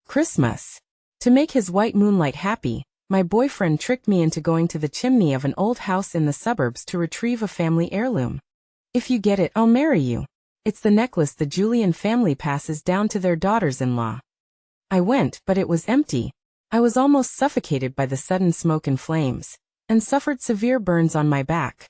Christmas. To make his white moonlight happy, my boyfriend tricked me into going to the chimney of an old house in the suburbs to retrieve a family heirloom. If you get it, I'll marry you. It's the necklace the Julian family passes down to their daughters-in-law. I went, but it was empty. I was almost suffocated by the sudden smoke and flames, and suffered severe burns on my back.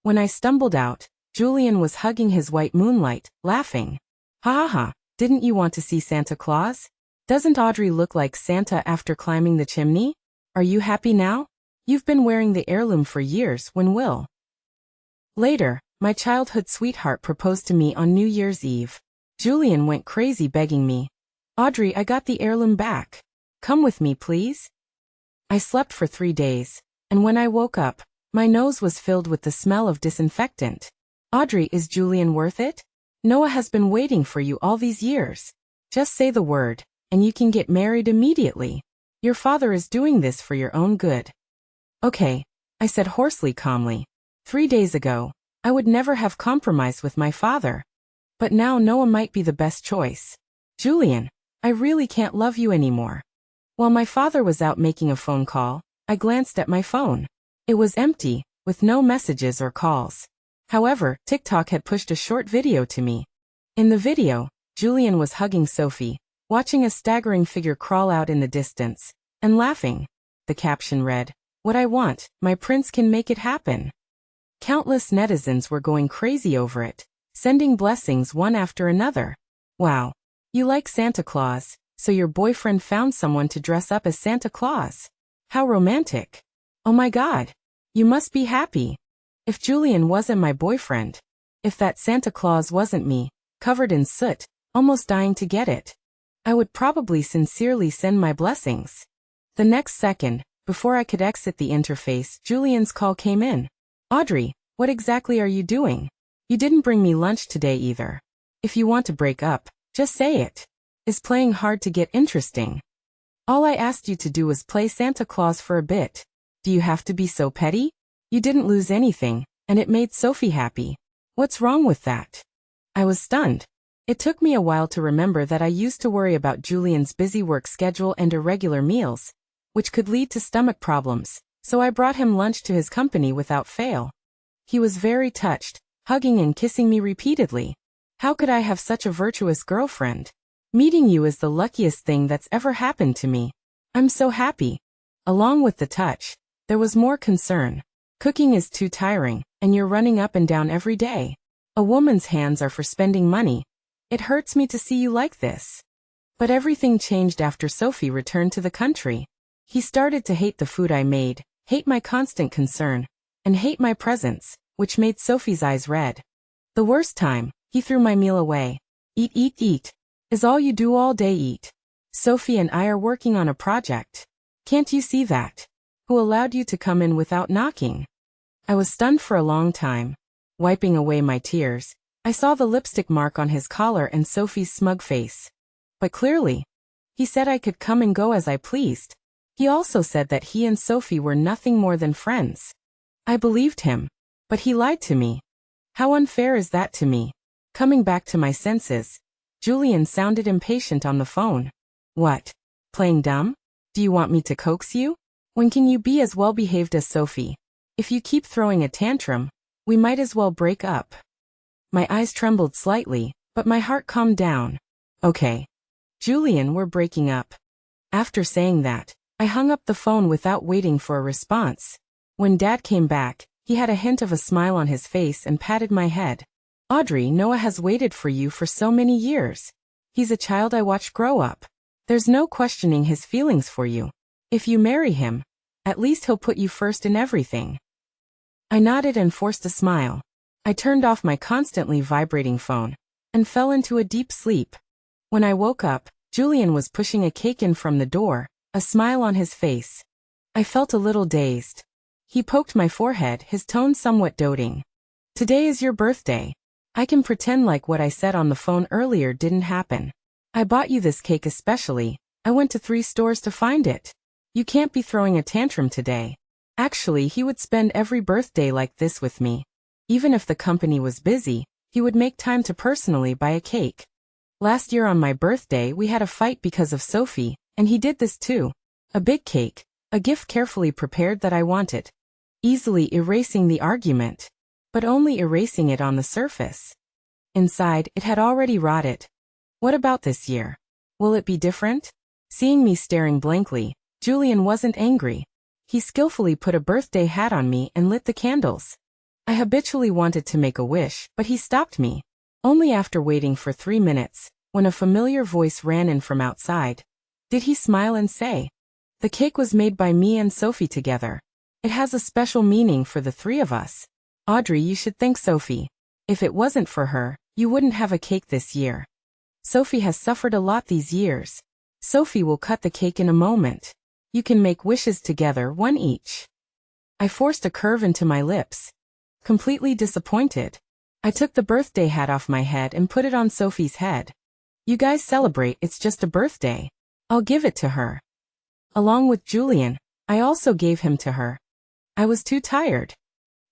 When I stumbled out, Julian was hugging his white moonlight, laughing. Ha ha ha, didn't you want to see Santa Claus? Doesn't Audrey look like Santa after climbing the chimney? Are you happy now? You've been wearing the heirloom for years. When will? Later, my childhood sweetheart proposed to me on New Year's Eve. Julian went crazy begging me. Audrey, I got the heirloom back. Come with me, please. I slept for 3 days, and when I woke up, my nose was filled with the smell of disinfectant. Audrey, is Julian worth it? Noah has been waiting for you all these years. Just say the word, and you can get married immediately. Your father is doing this for your own good. Okay, I said hoarsely calmly. 3 days ago, I would never have compromised with my father. But now Noah might be the best choice. Julian, I really can't love you anymore. While my father was out making a phone call, I glanced at my phone. It was empty, with no messages or calls. However, TikTok had pushed a short video to me. In the video, Julian was hugging Sophie, watching a staggering figure crawl out in the distance, and laughing. The caption read, "What I want, my prince can make it happen." Countless netizens were going crazy over it, sending blessings one after another. Wow. You like Santa Claus, so your boyfriend found someone to dress up as Santa Claus. How romantic. Oh my God. You must be happy. If Julian wasn't my boyfriend, if that Santa Claus wasn't me, covered in soot, almost dying to get it, I would probably sincerely send my blessings. The next second, before I could exit the interface, Julian's call came in. Audrey, what exactly are you doing? You didn't bring me lunch today either. If you want to break up, just say it. Is playing hard to get interesting? All I asked you to do was play Santa Claus for a bit. Do you have to be so petty? You didn't lose anything, and it made Sophie happy. What's wrong with that? I was stunned. It took me a while to remember that I used to worry about Julian's busy work schedule and irregular meals, which could lead to stomach problems, so I brought him lunch to his company without fail. He was very touched, hugging and kissing me repeatedly. How could I have such a virtuous girlfriend? Meeting you is the luckiest thing that's ever happened to me. I'm so happy. Along with the touch, there was more concern. Cooking is too tiring, and you're running up and down every day. A woman's hands are for spending money. It hurts me to see you like this. But everything changed after Sophie returned to the country. He started to hate the food I made, hate my constant concern, and hate my presence, which made Sophie's eyes red. The worst time, he threw my meal away. Eat, eat, eat. Is all you do all day eat? Sophie and I are working on a project. Can't you see that? Who allowed you to come in without knocking? I was stunned for a long time. Wiping away my tears, I saw the lipstick mark on his collar and Sophie's smug face. But clearly, he said I could come and go as I pleased. He also said that he and Sophie were nothing more than friends. I believed him, but he lied to me. How unfair is that to me? Coming back to my senses, Julian sounded impatient on the phone. What? Playing dumb? Do you want me to coax you? When can you be as well behaved as Sophie? If you keep throwing a tantrum, we might as well break up. My eyes trembled slightly, but my heart calmed down. Okay. Julian, we're breaking up. After saying that, I hung up the phone without waiting for a response. When Dad came back, he had a hint of a smile on his face and patted my head. Audrey, Noah has waited for you for so many years. He's a child I watched grow up. There's no questioning his feelings for you. If you marry him, at least he'll put you first in everything. I nodded and forced a smile. I turned off my constantly vibrating phone and fell into a deep sleep. When I woke up, Julian was pushing a cake in from the door, a smile on his face. I felt a little dazed. He poked my forehead, his tone somewhat doting. Today is your birthday. I can pretend like what I said on the phone earlier didn't happen. I bought you this cake especially. I went to 3 stores to find it. You can't be throwing a tantrum today. Actually, he would spend every birthday like this with me. Even if the company was busy, he would make time to personally buy a cake. Last year on my birthday we had a fight because of Sophie, and he did this too. A big cake, a gift carefully prepared that I wanted. Easily erasing the argument. But only erasing it on the surface. Inside, it had already rotted. What about this year? Will it be different? Seeing me staring blankly, Julian wasn't angry. He skillfully put a birthday hat on me and lit the candles. I habitually wanted to make a wish, but he stopped me. Only after waiting for 3 minutes, when a familiar voice ran in from outside, did he smile and say, "The cake was made by me and Sophie together. It has a special meaning for the three of us. Audrey, you should thank Sophie. If it wasn't for her, you wouldn't have a cake this year. Sophie has suffered a lot these years. Sophie will cut the cake in a moment. You can make wishes together, one each." I forced a curve into my lips. Completely disappointed. I took the birthday hat off my head and put it on Sophie's head. "You guys celebrate, it's just a birthday. I'll give it to her." Along with Julian, I also gave him to her. I was too tired.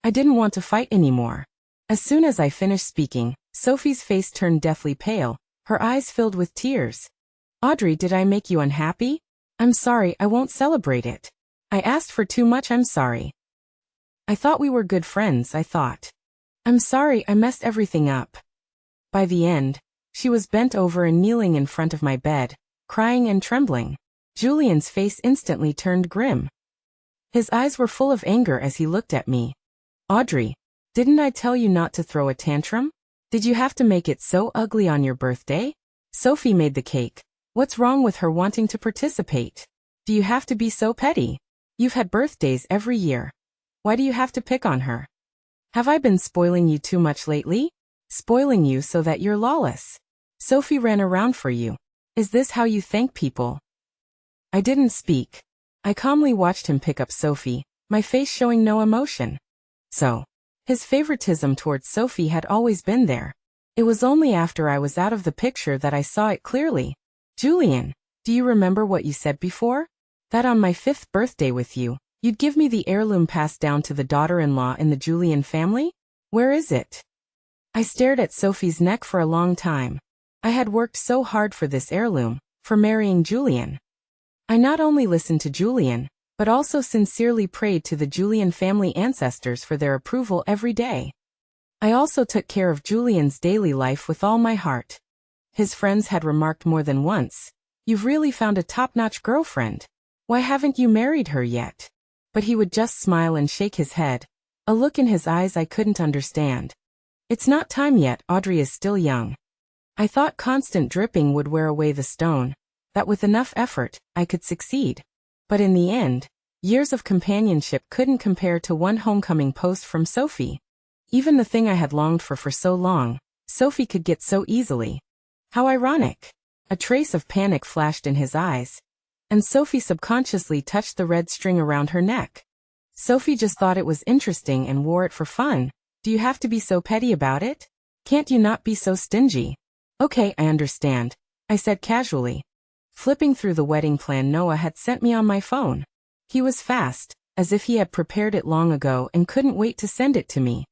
I didn't want to fight anymore. As soon as I finished speaking, Sophie's face turned deathly pale, her eyes filled with tears. "Audrey, did I make you unhappy? I'm sorry, I won't celebrate it. I asked for too much, I'm sorry. I thought we were good friends, I thought. I'm sorry, I messed everything up." By the end, she was bent over and kneeling in front of my bed, crying and trembling. Julian's face instantly turned grim. His eyes were full of anger as he looked at me. "Audrey, didn't I tell you not to throw a tantrum? Did you have to make it so ugly on your birthday? Sophie made the cake. What's wrong with her wanting to participate? Do you have to be so petty? You've had birthdays every year. Why do you have to pick on her? Have I been spoiling you too much lately? Spoiling you so that you're lawless. Sophie ran around for you. Is this how you thank people?" I didn't speak. I calmly watched him pick up Sophie, my face showing no emotion. So, his favoritism towards Sophie had always been there. It was only after I was out of the picture that I saw it clearly. "Julian, do you remember what you said before? That on my 5th birthday with you, you'd give me the heirloom passed down to the daughter-in-law in the Julian family? Where is it?" I stared at Sophie's neck for a long time. I had worked so hard for this heirloom, for marrying Julian. I not only listened to Julian, but also sincerely prayed to the Julian family ancestors for their approval every day. I also took care of Julian's daily life with all my heart. His friends had remarked more than once, "You've really found a top-notch girlfriend. Why haven't you married her yet?" But he would just smile and shake his head, a look in his eyes I couldn't understand. "It's not time yet, Audrey is still young." I thought constant dripping would wear away the stone, that with enough effort, I could succeed. But in the end, years of companionship couldn't compare to one homecoming post from Sophie. Even the thing I had longed for so long, Sophie could get so easily. How ironic. A trace of panic flashed in his eyes. And Sophie subconsciously touched the red string around her neck. Sophie just thought it was interesting and wore it for fun. Do you have to be so petty about it? Can't you not be so stingy? Okay, I understand, I said casually. Flipping through the wedding plan Noah had sent me on my phone. He was fast, as if he had prepared it long ago and couldn't wait to send it to me.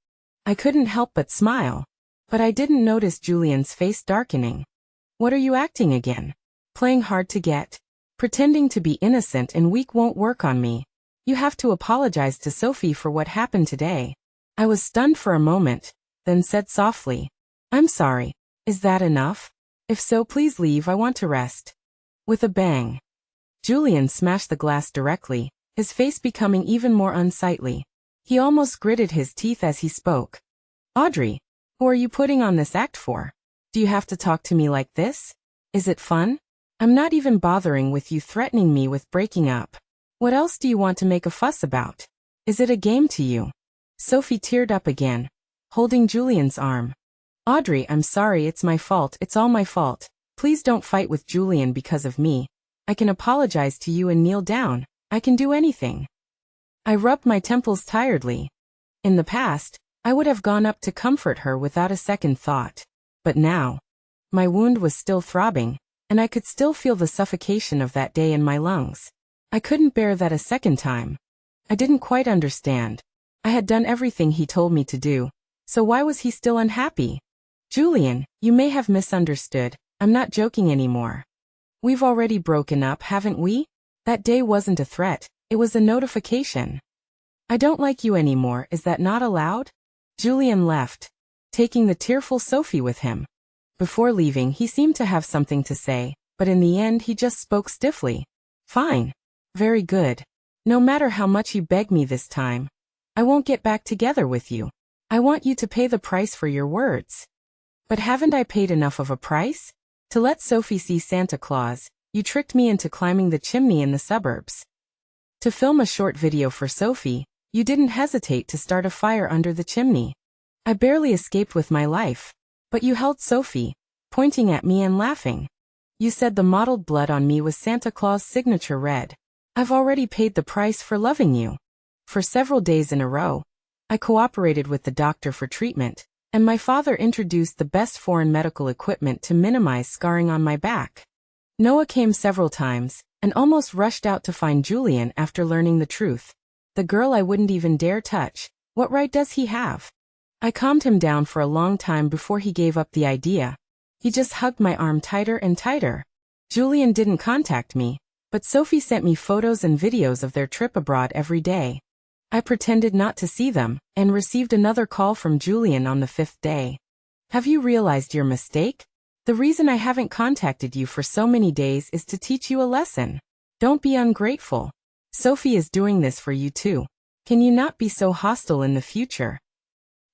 I couldn't help but smile. But I didn't notice Julian's face darkening. "What are you acting again? Playing hard to get? Pretending to be innocent and weak won't work on me. You have to apologize to Sophie for what happened today." I was stunned for a moment, then said softly, "I'm sorry. Is that enough? If so, please leave, I want to rest." With a bang, Julian smashed the glass directly, his face becoming even more unsightly. He almost gritted his teeth as he spoke. "Audrey, who are you putting on this act for? Do you have to talk to me like this? Is it fun? I'm not even bothering with you threatening me with breaking up. What else do you want to make a fuss about? Is it a game to you?" Sophie teared up again, holding Julian's arm. "Audrey, I'm sorry, it's my fault, it's all my fault. Please don't fight with Julian because of me. I can apologize to you and kneel down. I can do anything." I rubbed my temples tiredly. In the past, I would have gone up to comfort her without a second thought. But now, my wound was still throbbing, and I could still feel the suffocation of that day in my lungs. I couldn't bear that a second time. I didn't quite understand. I had done everything he told me to do, so why was he still unhappy? "Julian, you may have misunderstood. I'm not joking anymore. We've already broken up, haven't we? That day wasn't a threat, it was a notification. I don't like you anymore, is that not allowed? Julian left, taking the tearful Sophie with him. Before leaving, he seemed to have something to say, but in the end he just spoke stiffly. Fine. Very good. No matter how much you beg me this time, I won't get back together with you. I want you to pay the price for your words. But haven't I paid enough of a price? To let Sophie see Santa Claus, you tricked me into climbing the chimney in the suburbs. To film a short video for Sophie, you didn't hesitate to start a fire under the chimney. I barely escaped with my life, but you held Sophie, pointing at me and laughing. You said the mottled blood on me was Santa Claus' signature red. I've already paid the price for loving you. For several days in a row, I cooperated with the doctor for treatment, and my father introduced the best foreign medical equipment to minimize scarring on my back. Noah came several times, and almost rushed out to find Julian after learning the truth. The girl I wouldn't even dare touch, what right does he have? I calmed him down for a long time before he gave up the idea. He just hugged my arm tighter and tighter. Julian didn't contact me, but Sophie sent me photos and videos of their trip abroad every day. I pretended not to see them, and received another call from Julian on the 5th day. Have you realized your mistake? The reason I haven't contacted you for so many days is to teach you a lesson. Don't be ungrateful. Sophie is doing this for you too. Can you not be so hostile in the future?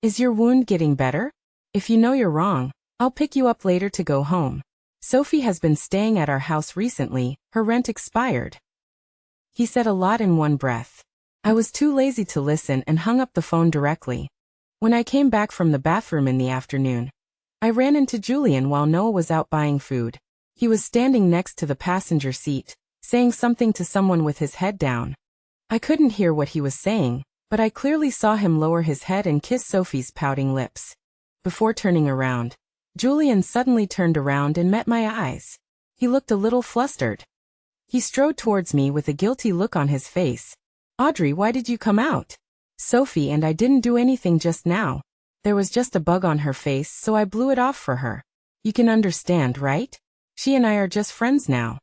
Is your wound getting better? If you know you're wrong, I'll pick you up later to go home. Sophie has been staying at our house recently, her rent expired. He said a lot in one breath. I was too lazy to listen and hung up the phone directly. When I came back from the bathroom in the afternoon, I ran into Julian while Noah was out buying food. He was standing next to the passenger seat, saying something to someone with his head down. I couldn't hear what he was saying, but I clearly saw him lower his head and kiss Sophie's pouting lips. Before turning around, Julian suddenly turned around and met my eyes. He looked a little flustered. He strode towards me with a guilty look on his face. Audrey, why did you come out? Sophie and I didn't do anything just now. There was just a bug on her face, so I blew it off for her. You can understand, right? She and I are just friends now.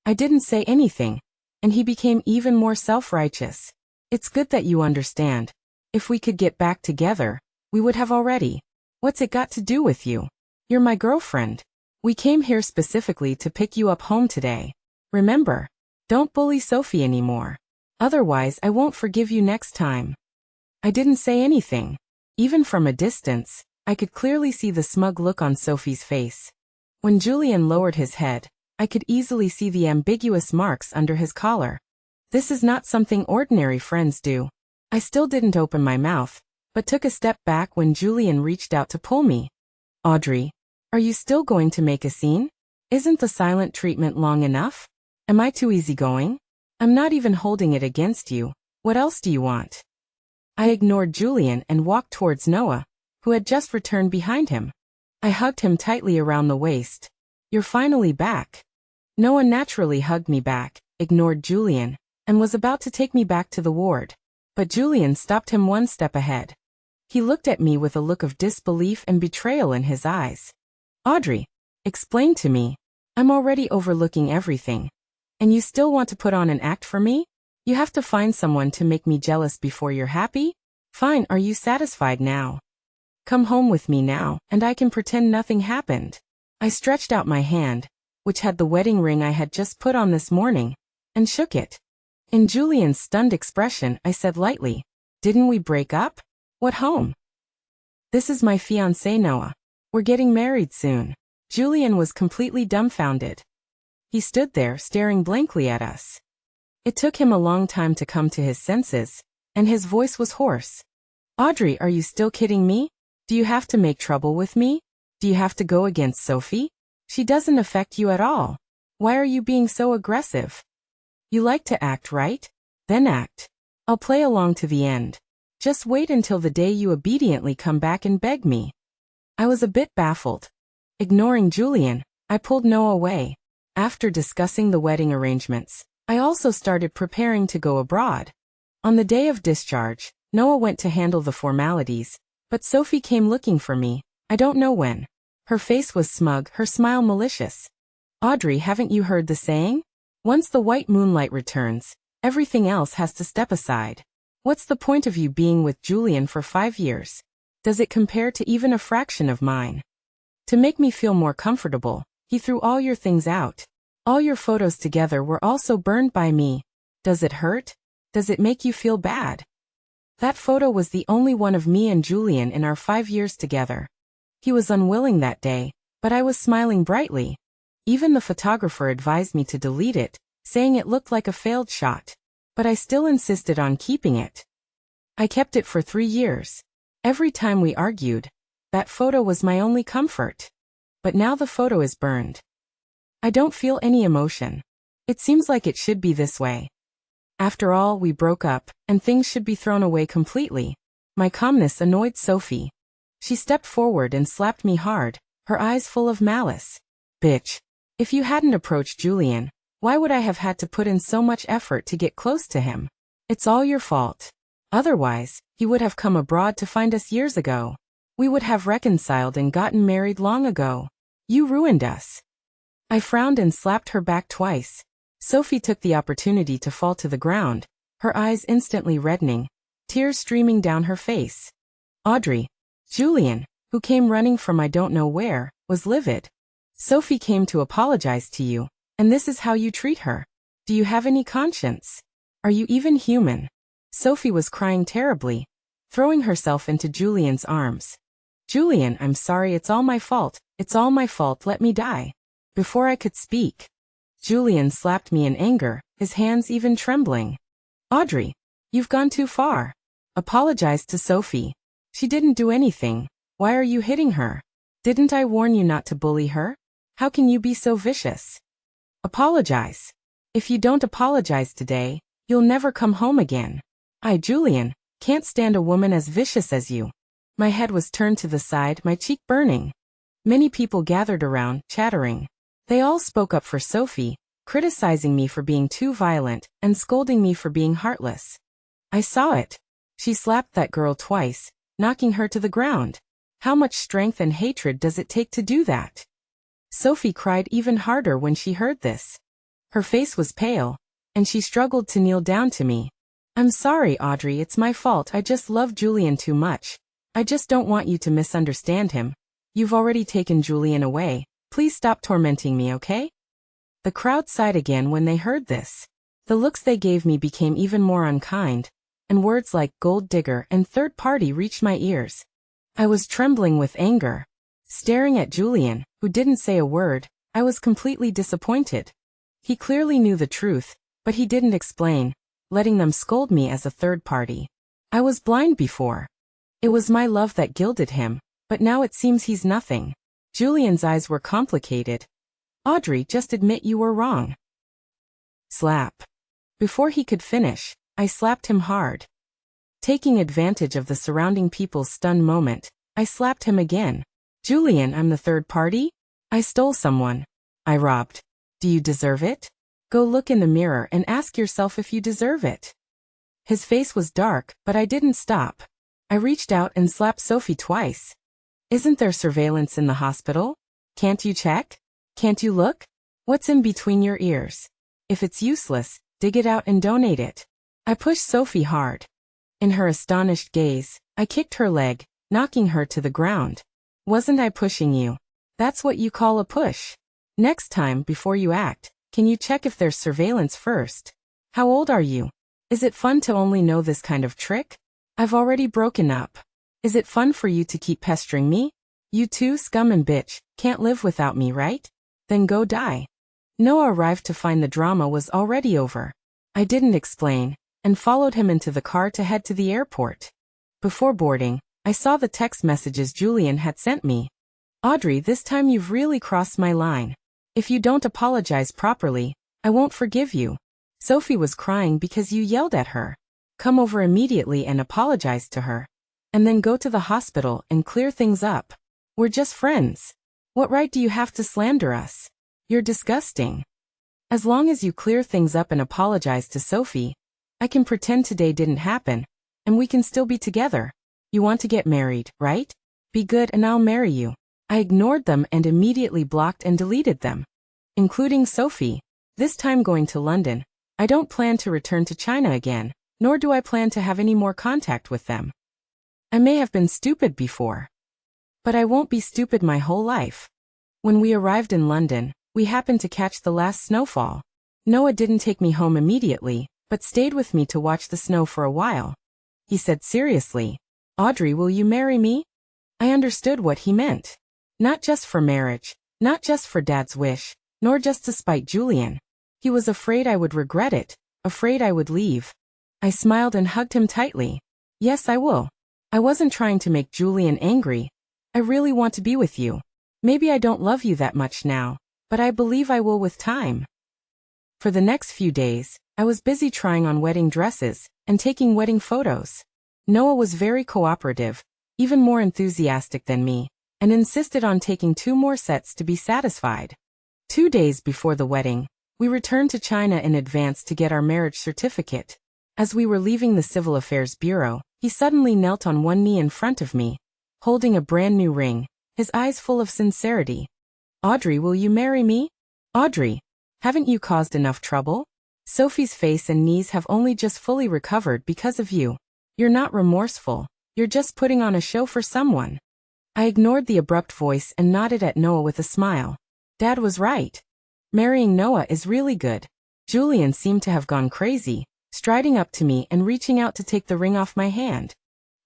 I didn't say anything, and he became even more self-righteous. It's good that you understand. If we could get back together, we would have already. What's it got to do with you? You're my girlfriend. We came here specifically to pick you up home today. Remember, don't bully Sophie anymore. Otherwise, I won't forgive you next time. I didn't say anything. Even from a distance, I could clearly see the smug look on Sophie's face. When Julian lowered his head, I could easily see the ambiguous marks under his collar. This is not something ordinary friends do. I still didn't open my mouth, but took a step back when Julian reached out to pull me. Audrey, are you still going to make a scene? Isn't the silent treatment long enough? Am I too easygoing? I'm not even holding it against you. What else do you want? I ignored Julian and walked towards Noah, who had just returned behind him. I hugged him tightly around the waist. You're finally back. Noah naturally hugged me back, ignored Julian, and was about to take me back to the ward. But Julian stopped him one step ahead. He looked at me with a look of disbelief and betrayal in his eyes. Audrey, explain to me. I'm already overlooking everything. And you still want to put on an act for me? You have to find someone to make me jealous before you're happy? Fine, are you satisfied now? Come home with me now, and I can pretend nothing happened. I stretched out my hand, which had the wedding ring I had just put on this morning, and shook it. In Julian's stunned expression, I said lightly, Didn't we break up? What home? This is my fiancé Noah. We're getting married soon. Julian was completely dumbfounded. He stood there staring blankly at us. It took him a long time to come to his senses, and his voice was hoarse. Audrey, are you still kidding me? Do you have to make trouble with me? Do you have to go against Sophie? She doesn't affect you at all. Why are you being so aggressive? You like to act, right? Then act. I'll play along to the end. Just wait until the day you obediently come back and beg me. I was a bit baffled. Ignoring Julian, I pulled Noah away. After discussing the wedding arrangements, I also started preparing to go abroad. On the day of discharge, Noah went to handle the formalities, but Sophie came looking for me. I don't know when. Her face was smug, her smile malicious. Audrey, haven't you heard the saying? Once the white moonlight returns, everything else has to step aside. What's the point of you being with Julian for 5 years? Does it compare to even a fraction of mine? To make me feel more comfortable, he threw all your things out. All your photos together were also burned by me. Does it hurt? Does it make you feel bad? That photo was the only one of me and Julian in our 5 years together. He was unwilling that day, but I was smiling brightly. Even the photographer advised me to delete it, saying it looked like a failed shot. But I still insisted on keeping it. I kept it for 3 years. Every time we argued, that photo was my only comfort. But now the photo is burned. I don't feel any emotion. It seems like it should be this way. After all, we broke up, and things should be thrown away completely. My calmness annoyed Sophie. She stepped forward and slapped me hard, her eyes full of malice. Bitch. If you hadn't approached Julian, why would I have had to put in so much effort to get close to him? It's all your fault. Otherwise, he would have come abroad to find us years ago. We would have reconciled and gotten married long ago. You ruined us. I frowned and slapped her back twice. Sophie took the opportunity to fall to the ground, her eyes instantly reddening, tears streaming down her face. Audrey. Julian, who came running from I don't know where, was livid. Sophie came to apologize to you, and this is how you treat her. Do you have any conscience? Are you even human? Sophie was crying terribly, throwing herself into Julian's arms. Julian, I'm sorry, it's all my fault, let me die. Before I could speak, Julian slapped me in anger, his hands even trembling. Audrey, you've gone too far. Apologize to Sophie. She didn't do anything. Why are you hitting her? Didn't I warn you not to bully her? How can you be so vicious? Apologize. If you don't apologize today, you'll never come home again. I, Julian, can't stand a woman as vicious as you. My head was turned to the side, my cheek burning. Many people gathered around, chattering. They all spoke up for Sophie, criticizing me for being too violent, and scolding me for being heartless. I saw it. She slapped that girl twice, knocking her to the ground. How much strength and hatred does it take to do that? Sophie cried even harder when she heard this. Her face was pale, and she struggled to kneel down to me. I'm sorry, Audrey, it's my fault. I just love Julian too much. I just don't want you to misunderstand him. You've already taken Julian away. Please stop tormenting me, okay? The crowd sighed again when they heard this. The looks they gave me became even more unkind, and words like gold digger and third party reached my ears. I was trembling with anger. Staring at Julian, who didn't say a word, I was completely disappointed. He clearly knew the truth, but he didn't explain, letting them scold me as a third party. I was blind before. It was my love that gilded him, but now it seems he's nothing. Julian's eyes were complicated. Audrey, just admit you were wrong. Slap. Before he could finish, I slapped him hard. Taking advantage of the surrounding people's stunned moment, I slapped him again. Julian, I'm the third party? I stole someone. I robbed. Do you deserve it? Go look in the mirror and ask yourself if you deserve it. His face was dark, but I didn't stop. I reached out and slapped Sophie twice. Isn't there surveillance in the hospital? Can't you check? Can't you look? What's in between your ears? If it's useless, dig it out and donate it. I pushed Sophie hard. In her astonished gaze, I kicked her leg, knocking her to the ground. Wasn't I pushing you? That's what you call a push. Next time, before you act, can you check if there's surveillance first? How old are you? Is it fun to only know this kind of trick? I've already broken up. Is it fun for you to keep pestering me? You too, scum and bitch, can't live without me, right? Then go die. Noah arrived to find the drama was already over. I didn't explain, and followed him into the car to head to the airport. Before boarding, I saw the text messages Julian had sent me. Audrey, this time you've really crossed my line. If you don't apologize properly, I won't forgive you. Sophie was crying because you yelled at her. Come over immediately and apologize to her. And then go to the hospital and clear things up. We're just friends. What right do you have to slander us? You're disgusting. As long as you clear things up and apologize to Sophie, I can pretend today didn't happen, and we can still be together. You want to get married, right? Be good and I'll marry you. I ignored them and immediately blocked and deleted them. Including Sophie. This time going to London. I don't plan to return to China again, nor do I plan to have any more contact with them. I may have been stupid before, but I won't be stupid my whole life. When we arrived in London, we happened to catch the last snowfall. Noah didn't take me home immediately, but stayed with me to watch the snow for a while. He said seriously, "Audrey, will you marry me?" I understood what he meant. Not just for marriage, not just for Dad's wish, nor just to spite Julian. He was afraid I would regret it, afraid I would leave. I smiled and hugged him tightly. Yes, I will. I wasn't trying to make Julian angry. I really want to be with you. Maybe I don't love you that much now, but I believe I will with time. For the next few days, I was busy trying on wedding dresses and taking wedding photos. Noah was very cooperative, even more enthusiastic than me, and insisted on taking 2 more sets to be satisfied. 2 days before the wedding, we returned to China in advance to get our marriage certificate. As we were leaving the Civil Affairs Bureau, he suddenly knelt on one knee in front of me, holding a brand new ring, his eyes full of sincerity. "Audrey, will you marry me? Audrey, haven't you caused enough trouble? Sophie's face and knees have only just fully recovered because of you. You're not remorseful, you're just putting on a show for someone." I ignored the abrupt voice and nodded at Noah with a smile. Dad was right. Marrying Noah is really good. Julian seemed to have gone crazy, striding up to me and reaching out to take the ring off my hand.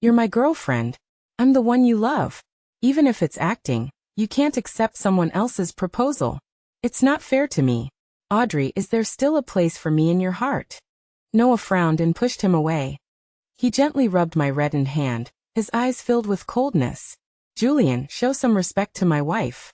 "You're my girlfriend. I'm the one you love. Even if it's acting, you can't accept someone else's proposal. It's not fair to me. Audrey, is there still a place for me in your heart?" Noah frowned and pushed him away. He gently rubbed my reddened hand, his eyes filled with coldness. "Julian, show some respect to my wife.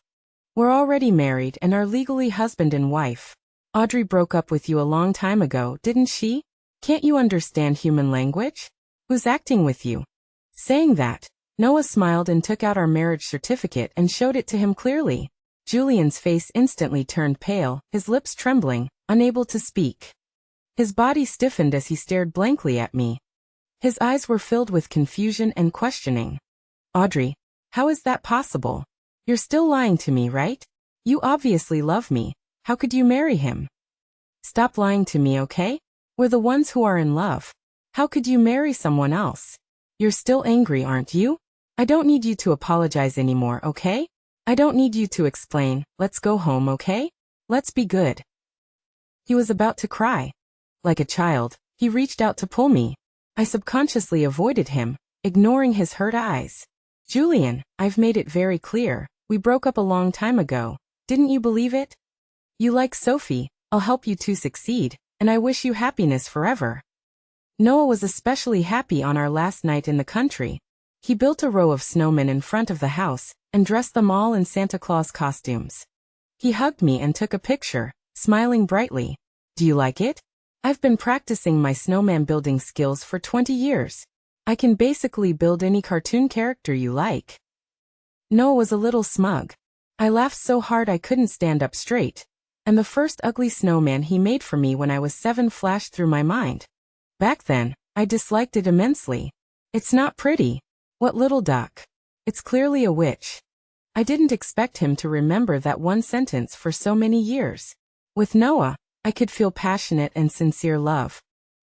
We're already married and are legally husband and wife. Audrey broke up with you a long time ago, didn't she? Can't you understand human language? Who's acting with you?" Saying that, Noah smiled and took out our marriage certificate and showed it to him clearly. Julian's face instantly turned pale, his lips trembling, unable to speak. His body stiffened as he stared blankly at me. His eyes were filled with confusion and questioning. "Audrey, how is that possible? You're still lying to me, right? You obviously love me. How could you marry him? Stop lying to me, okay? We're the ones who are in love. How could you marry someone else? You're still angry, aren't you? I don't need you to apologize anymore, okay? I don't need you to explain. Let's go home, okay? Let's be good." He was about to cry. Like a child, he reached out to pull me. I subconsciously avoided him, ignoring his hurt eyes. "Julian, I've made it very clear. We broke up a long time ago. Didn't you believe it? You like Sophie, I'll help you to succeed, and I wish you happiness forever." Noah was especially happy on our last night in the country. He built a row of snowmen in front of the house and dressed them all in Santa Claus costumes. He hugged me and took a picture, smiling brightly. "Do you like it? I've been practicing my snowman building skills for 20 years. I can basically build any cartoon character you like." Noah was a little smug. I laughed so hard I couldn't stand up straight, and the first ugly snowman he made for me when I was 7 flashed through my mind. Back then, I disliked it immensely. "It's not pretty. What little duck? It's clearly a witch." I didn't expect him to remember that one sentence for so many years. With Noah, I could feel passionate and sincere love.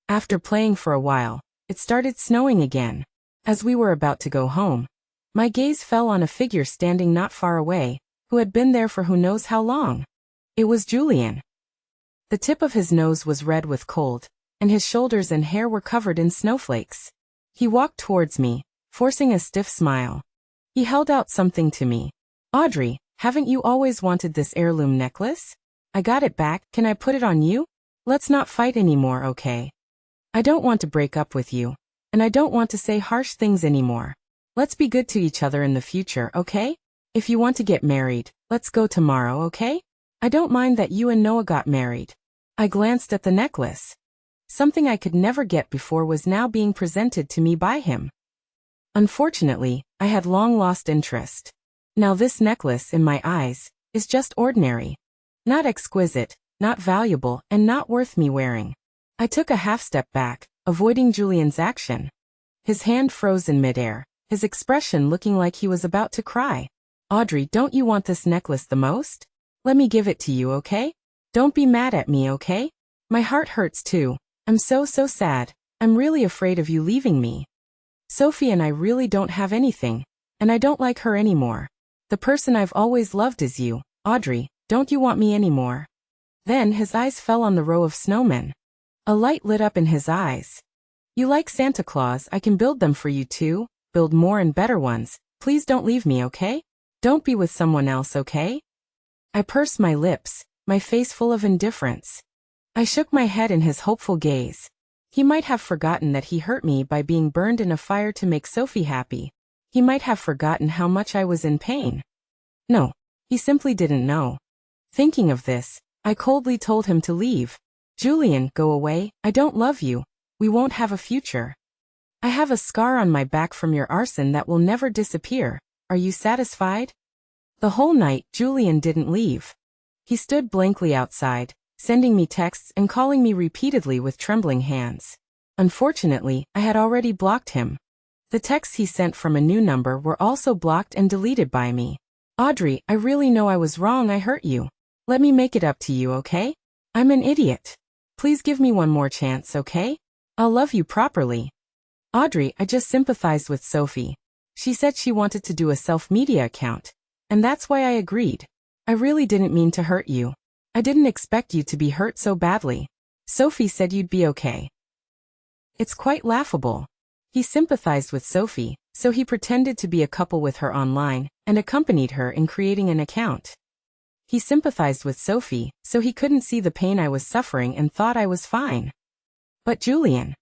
After playing for a while, it started snowing again. As we were about to go home, my gaze fell on a figure standing not far away, who had been there for who knows how long. It was Julian. The tip of his nose was red with cold, and his shoulders and hair were covered in snowflakes. He walked towards me, forcing a stiff smile. He held out something to me. "Audrey, haven't you always wanted this heirloom necklace? I got it back, can I put it on you? Let's not fight anymore, okay? I don't want to break up with you, and I don't want to say harsh things anymore. Let's be good to each other in the future, okay? If you want to get married, let's go tomorrow, okay? I don't mind that you and Noah got married." I glanced at the necklace. Something I could never get before was now being presented to me by him. Unfortunately, I had long lost interest. Now this necklace, in my eyes, is just ordinary. Not exquisite, not valuable, and not worth me wearing. I took a half step back, avoiding Julian's action. His hand froze in midair, his expression looking like he was about to cry. Audrey, don't you want this necklace the most? Let me give it to you, okay? Don't be mad at me, okay? My heart hurts too. I'm so sad. I'm really afraid of you leaving me. Sophie and I really don't have anything, and I don't like her anymore. The person I've always loved is you, Audrey. Don't you want me anymore? Then his eyes fell on the row of snowmen. A light lit up in his eyes. You like Santa Claus, I can build them for you too, build more and better ones. Please don't leave me, okay? Don't be with someone else, okay? I pursed my lips, my face full of indifference. I shook my head in his hopeful gaze. He might have forgotten that he hurt me by being burned in a fire to make Sophie happy. He might have forgotten how much I was in pain. No, he simply didn't know. Thinking of this, I coldly told him to leave. Julian, go away, I don't love you. We won't have a future. I have a scar on my back from your arson that will never disappear. Are you satisfied? The whole night, Julian didn't leave. He stood blankly outside, sending me texts and calling me repeatedly with trembling hands. Unfortunately, I had already blocked him. The texts he sent from a new number were also blocked and deleted by me. Audrey, I really know I was wrong, I hurt you. Let me make it up to you, okay? I'm an idiot. Please give me one more chance, okay? I'll love you properly. Audrey, I just sympathized with Sophie. She said she wanted to do a self-media account, and that's why I agreed. I really didn't mean to hurt you. I didn't expect you to be hurt so badly. Sophie said you'd be okay. It's quite laughable. He sympathized with Sophie, so he pretended to be a couple with her online, and accompanied her in creating an account. He sympathized with Sophie, so he couldn't see the pain I was suffering and thought I was fine. But Julian.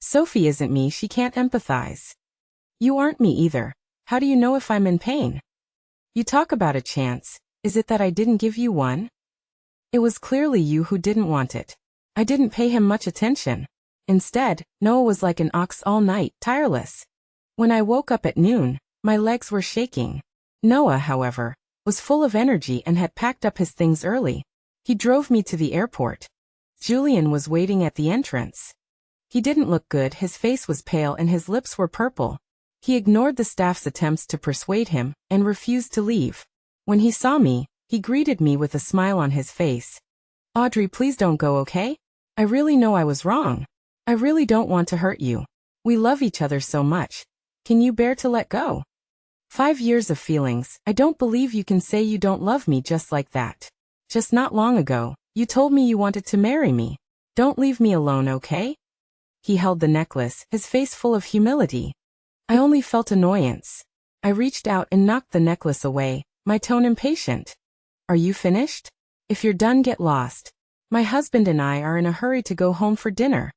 Sophie isn't me, she can't empathize. You aren't me either. How do you know if I'm in pain? You talk about a chance, is it that I didn't give you one? It was clearly you who didn't want it. I didn't pay him much attention. Instead, Noah was like an ox all night, tireless. When I woke up at noon, my legs were shaking. Noah, however, was full of energy and had packed up his things early. He drove me to the airport. Julian was waiting at the entrance. He didn't look good, his face was pale and his lips were purple. He ignored the staff's attempts to persuade him, and refused to leave. When he saw me, he greeted me with a smile on his face. Audrey, please don't go, okay? I really know I was wrong. I really don't want to hurt you. We love each other so much. Can you bear to let go? 5 years of feelings, I don't believe you can say you don't love me just like that. Just not long ago, you told me you wanted to marry me. Don't leave me alone, okay? He held the necklace, his face full of humility. I only felt annoyance. I reached out and knocked the necklace away, my tone impatient. Are you finished? If you're done, get lost. My husband and I are in a hurry to go home for dinner.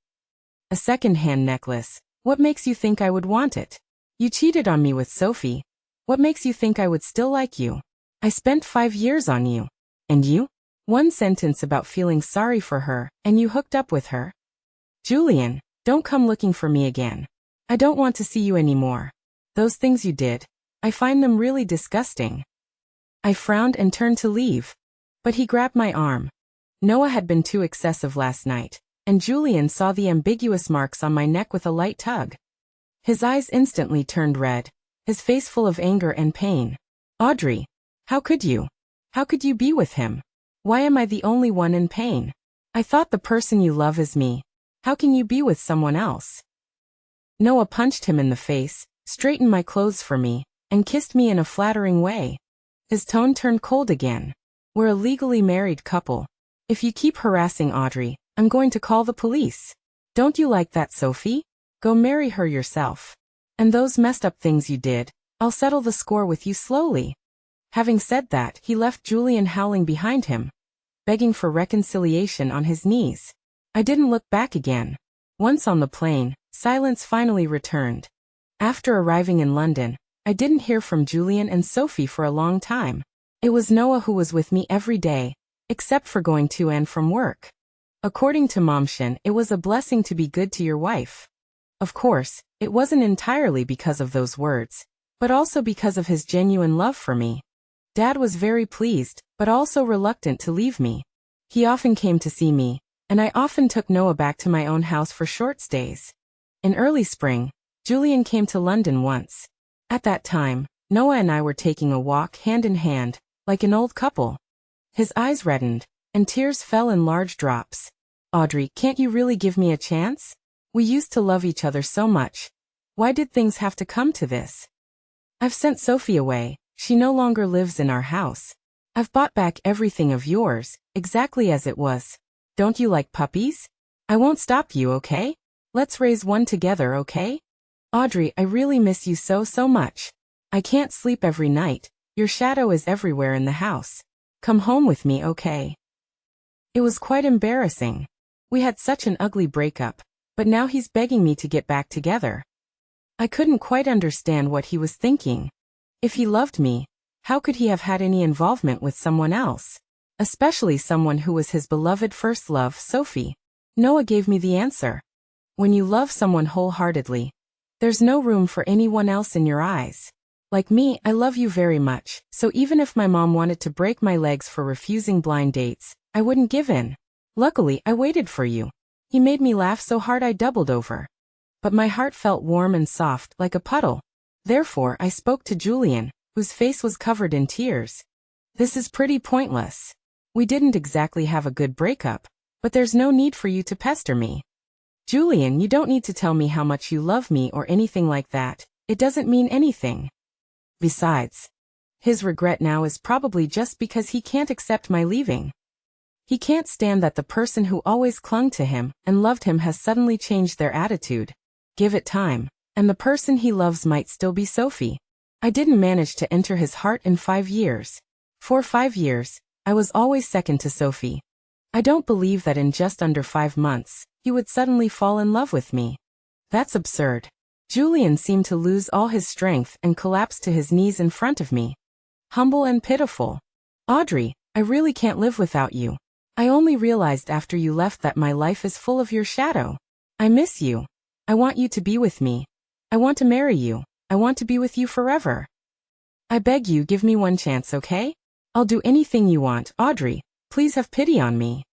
A second-hand necklace. What makes you think I would want it? You cheated on me with Sophie. What makes you think I would still like you? I spent 5 years on you. And you? One sentence about feeling sorry for her, and you hooked up with her. Julian, don't come looking for me again. I don't want to see you anymore. Those things you did, I find them really disgusting. I frowned and turned to leave. But he grabbed my arm. Noah had been too excessive last night, and Julian saw the ambiguous marks on my neck with a light tug. His eyes instantly turned red, his face full of anger and pain. Audrey, how could you? How could you be with him? Why am I the only one in pain? I thought the person you love is me. How can you be with someone else? Noah punched him in the face, straightened my clothes for me, and kissed me in a flattering way. His tone turned cold again. We're a legally married couple. If you keep harassing Audrey, I'm going to call the police. Don't you like that, Sophie? Go marry her yourself. And those messed up things you did, I'll settle the score with you slowly. Having said that, he left Julian howling behind him, begging for reconciliation on his knees. I didn't look back again. Once on the plane, silence finally returned. After arriving in London, I didn't hear from Julian and Sophie for a long time. It was Noah who was with me every day, except for going to and from work. According to Momshin, it was a blessing to be good to your wife. Of course, it wasn't entirely because of those words, but also because of his genuine love for me. Dad was very pleased, but also reluctant to leave me. He often came to see me, and I often took Noah back to my own house for short stays. In early spring, Julian came to London once. At that time, Noah and I were taking a walk hand in hand, like an old couple. His eyes reddened, and tears fell in large drops. Audrey, can't you really give me a chance? We used to love each other so much. Why did things have to come to this? I've sent Sophie away. She no longer lives in our house. I've bought back everything of yours, exactly as it was. Don't you like puppies? I won't stop you, okay? Let's raise one together, okay? Audrey, I really miss you so much. I can't sleep every night. Your shadow is everywhere in the house. Come home with me, okay? It was quite embarrassing. We had such an ugly breakup, but now he's begging me to get back together. I couldn't quite understand what he was thinking. If he loved me, how could he have had any involvement with someone else? Especially someone who was his beloved first love, Sophie. Noah gave me the answer. When you love someone wholeheartedly, there's no room for anyone else in your eyes. Like me, I love you very much, so even if my mom wanted to break my legs for refusing blind dates, I wouldn't give in. Luckily, I waited for you. He made me laugh so hard I doubled over. But my heart felt warm and soft, like a puddle. Therefore, I spoke to Julian, whose face was covered in tears. This is pretty pointless. We didn't exactly have a good breakup, but there's no need for you to pester me. Julian, you don't need to tell me how much you love me or anything like that. It doesn't mean anything. Besides, his regret now is probably just because he can't accept my leaving. He can't stand that the person who always clung to him and loved him has suddenly changed their attitude. Give it time, and the person he loves might still be Sophie. I didn't manage to enter his heart in 5 years. For 5 years, I was always second to Sophie. I don't believe that in just under 5 months, he would suddenly fall in love with me. That's absurd. Julian seemed to lose all his strength and collapsed to his knees in front of me. Humble and pitiful. Audrey, I really can't live without you. I only realized after you left that my life is full of your shadow. I miss you. I want you to be with me. I want to marry you. I want to be with you forever. I beg you, give me one chance, okay? I'll do anything you want. Audrey, please have pity on me.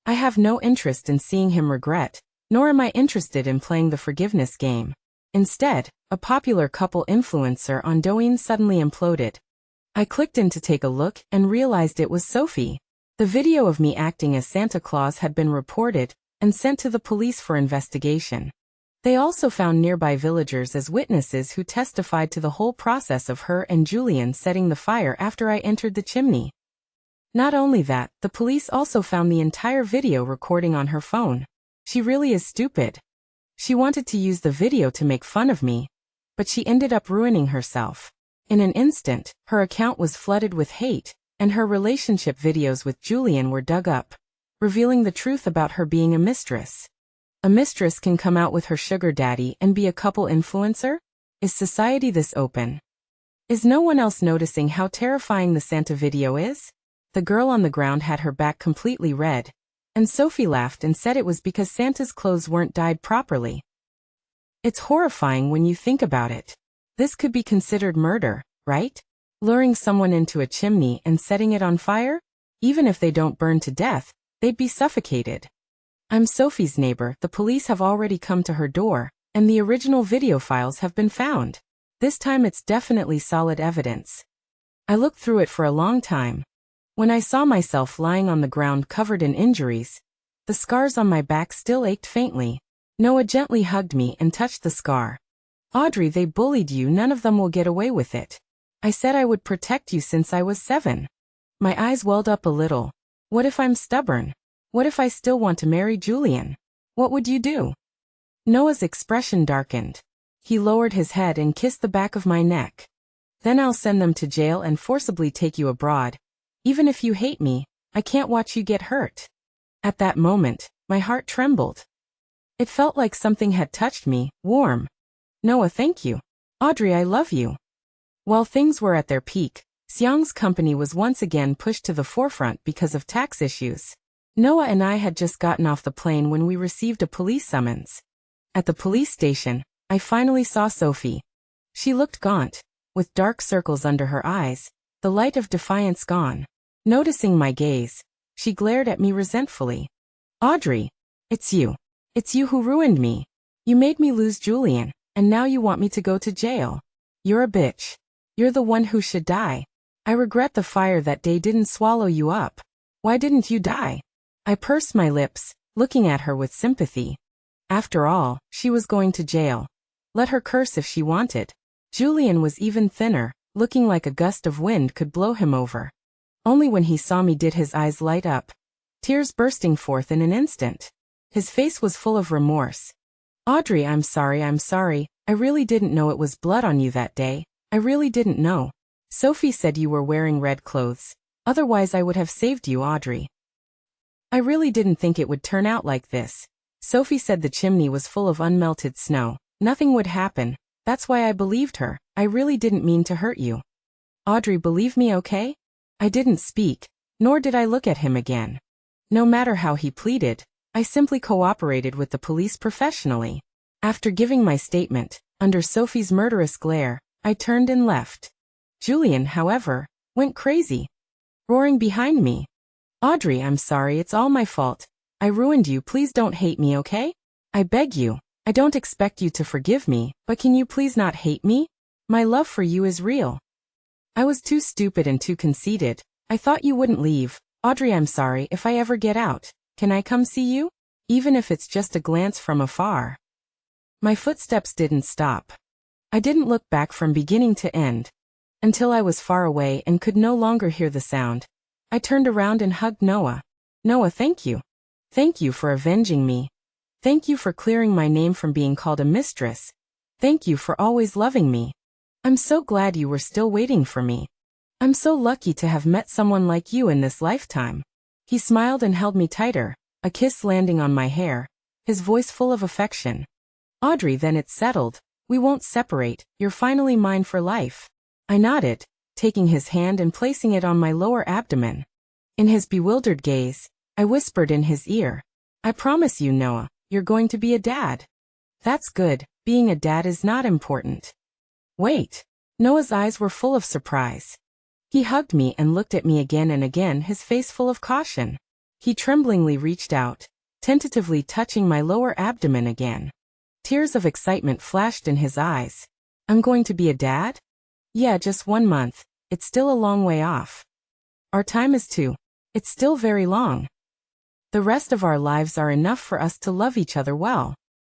I have no interest in seeing him regret, nor am I interested in playing the forgiveness game. Instead, a popular couple influencer on Douyin suddenly imploded. I clicked in to take a look and realized it was Sophie. The video of me acting as Santa Claus had been reported and sent to the police for investigation. They also found nearby villagers as witnesses who testified to the whole process of her and Julian setting the fire after I entered the chimney. Not only that, the police also found the entire video recording on her phone. She really is stupid. She wanted to use the video to make fun of me, but she ended up ruining herself. In an instant, her account was flooded with hate, and her relationship videos with Julian were dug up, revealing the truth about her being a mistress. A mistress can come out with her sugar daddy and be a couple influencer? Is society this open? Is no one else noticing how terrifying the Santa video is? The girl on the ground had her back completely red, and Sophie laughed and said it was because Santa's clothes weren't dyed properly. It's horrifying when you think about it. This could be considered murder, right? Luring someone into a chimney and setting it on fire? Even if they don't burn to death, they'd be suffocated. I'm Sophie's neighbor. The police have already come to her door, and the original video files have been found. This time it's definitely solid evidence. I looked through it for a long time. When I saw myself lying on the ground covered in injuries, the scars on my back still ached faintly. Noah gently hugged me and touched the scar. Audrey, they bullied you. None of them will get away with it. I said I would protect you since I was 7. My eyes welled up a little. What if I'm stubborn? What if I still want to marry Julian? What would you do? Noah's expression darkened. He lowered his head and kissed the back of my neck. Then I'll send them to jail and forcibly take you abroad. Even if you hate me, I can't watch you get hurt. At that moment, my heart trembled. It felt like something had touched me, warm. Noah, thank you. Audrey, I love you. While things were at their peak, Xiang's company was once again pushed to the forefront because of tax issues. Noah and I had just gotten off the plane when we received a police summons. At the police station, I finally saw Sophie. She looked gaunt, with dark circles under her eyes, the light of defiance gone. Noticing my gaze, she glared at me resentfully. Audrey, it's you. It's you who ruined me. You made me lose Julian, and now you want me to go to jail. You're a bitch. You're the one who should die. I regret the fire that day didn't swallow you up. Why didn't you die? I pursed my lips, looking at her with sympathy. After all, she was going to jail. Let her curse if she wanted. Julian was even thinner, looking like a gust of wind could blow him over. Only when he saw me did his eyes light up, tears bursting forth in an instant. His face was full of remorse. Audrey, I'm sorry. I really didn't know it was blood on you that day. I really didn't know. Sophie said you were wearing red clothes. Otherwise I would have saved you, Audrey. I really didn't think it would turn out like this. Sophie said the chimney was full of unmelted snow. Nothing would happen. That's why I believed her. I really didn't mean to hurt you. Audrey, believe me, okay? I didn't speak, nor did I look at him again. No matter how he pleaded, I simply cooperated with the police professionally. After giving my statement, under Sophie's murderous glare, I turned and left. Julian, however, went crazy, roaring behind me. Audrey, I'm sorry, it's all my fault. I ruined you, please don't hate me, okay? I beg you. I don't expect you to forgive me, but can you please not hate me? My love for you is real. I was too stupid and too conceited. I thought you wouldn't leave. Audrey, I'm sorry. If I ever get out, can I come see you? Even if it's just a glance from afar. My footsteps didn't stop. I didn't look back from beginning to end. Until I was far away and could no longer hear the sound. I turned around and hugged Noah. Noah, thank you. Thank you for avenging me. Thank you for clearing my name from being called a mistress. Thank you for always loving me. I'm so glad you were still waiting for me. I'm so lucky to have met someone like you in this lifetime. He smiled and held me tighter, a kiss landing on my hair, his voice full of affection. Audrey, then it's settled. We won't separate. You're finally mine for life. I nodded, taking his hand and placing it on my lower abdomen. In his bewildered gaze, I whispered in his ear, I promise you, Noah, you're going to be a dad. That's good. Being a dad is not important. Wait. Noah's eyes were full of surprise. He hugged me and looked at me again and again, his face full of caution. He tremblingly reached out, tentatively touching my lower abdomen again. Tears of excitement flashed in his eyes. I'm going to be a dad? Yeah, just 1 month. It's still a long way off. Our time is too. It's still very long. The rest of our lives are enough for us to love each other well.